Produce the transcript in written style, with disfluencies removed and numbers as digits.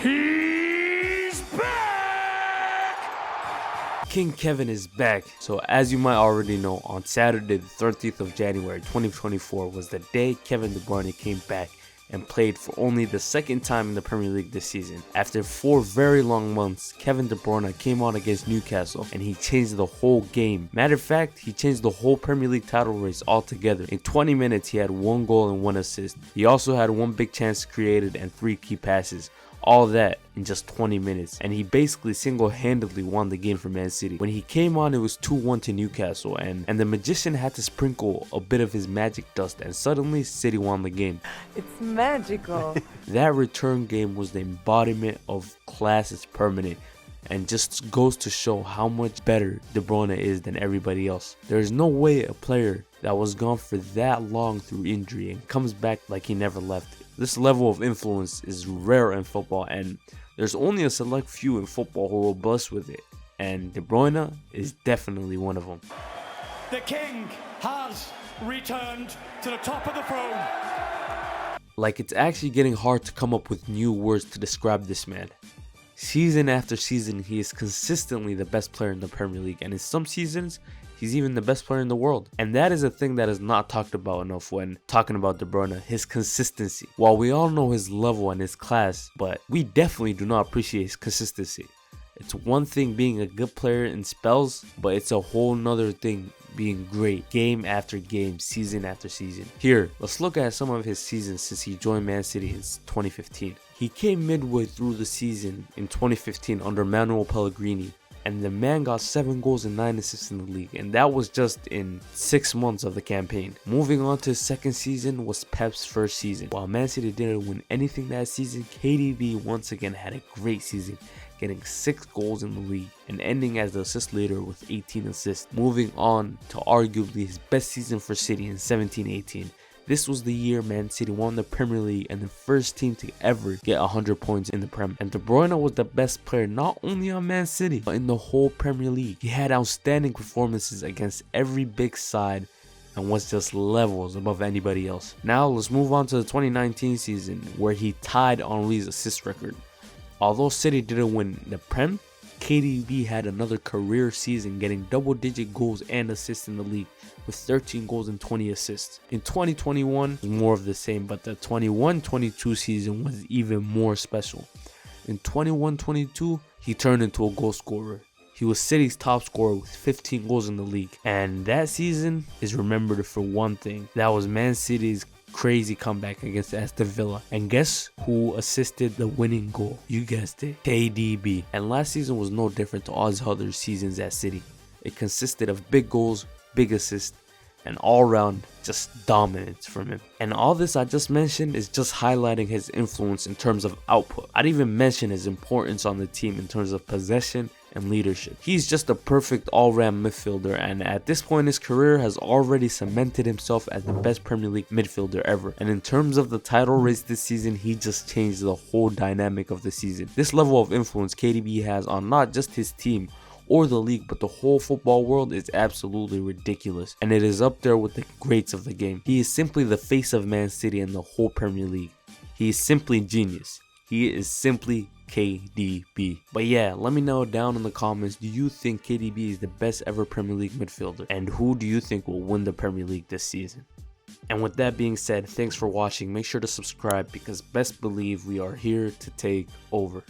He's back! King Kevin is back. So as you might already know, on Saturday the 13th of January 2024 was the day Kevin De Bruyne came back and played for only the second time in the Premier League this season. After 4 very long months, Kevin De Bruyne came on against Newcastle and he changed the whole game. Matter of fact, he changed the whole Premier League title race altogether. In 20 minutes, he had 1 goal and 1 assist. He also had 1 big chance created and 3 key passes. All that in just 20 minutes, and he basically single-handedly won the game for Man City. When he came on, it was 2-1 to Newcastle, and the magician had to sprinkle a bit of his magic dust, and suddenly City won the game. It's magical. That return game was the embodiment of class is permanent, and just goes to show how much better De Bruyne is than everybody else. There is no way a player that was gone for that long through injury and comes back like he never left. This level of influence is rare in football, and there's only a select few in football who are blessed with it, and De Bruyne is definitely one of them. The king has returned to the top of the throne. Like, it's actually getting hard to come up with new words to describe this man. Season after season, he is consistently the best player in the Premier League, and in some seasons, he's even the best player in the world. And that is a thing that is not talked about enough when talking about De Bruyne, his consistency. While we all know his level and his class, but we definitely do not appreciate his consistency. It's one thing being a good player in spells, but it's a whole nother thing being great game after game, season after season. Here, let's look at some of his seasons since he joined Man City in 2015. He came midway through the season in 2015 under Manuel Pellegrini, and the man got 7 goals and 9 assists in the league, and that was just in 6 months of the campaign. Moving on to his second season was Pep's first season. While Man City didn't win anything that season, KDB once again had a great season, getting 6 goals in the league and ending as the assist leader with 18 assists. Moving on to arguably his best season for City in 17-18. This was the year Man City won the Premier League and the first team to ever get 100 points in the Prem. And De Bruyne was the best player not only on Man City, but in the whole Premier League. He had outstanding performances against every big side and was just levels above anybody else. Now let's move on to the 2019 season, where he tied Henry's assist record. Although City didn't win the Prem, KDB had another career season, getting double-digit goals and assists in the league with 13 goals and 20 assists. In 2021, more of the same, but the 21-22 season was even more special. In 21-22, he turned into a goal scorer. He was City's top scorer with 15 goals in the league. And that season is remembered for one thing. That was Man City's crazy comeback against Aston Villa. And guess who assisted the winning goal? You guessed it, KDB. And last season was no different to all his other seasons at City. It consisted of big goals, big assists, and all-round just dominance from him. And all this I just mentioned is just highlighting his influence in terms of output. I'd even mention his importance on the team in terms of possession and leadership. He's just a perfect all-round midfielder, and at this point in his career has already cemented himself as the best Premier League midfielder ever. And in terms of the title race this season, he just changed the whole dynamic of the season. This level of influence KDB has on not just his team or the league, but the whole football world is absolutely ridiculous, and it is up there with the greats of the game. He is simply the face of Man City and the whole Premier League. He is simply genius. He is simply KDB. But yeah, let me know down in the comments, do you think KDB is the best ever Premier League midfielder? And who do you think will win the Premier League this season? And with that being said, thanks for watching. Make sure to subscribe because best believe we are here to take over.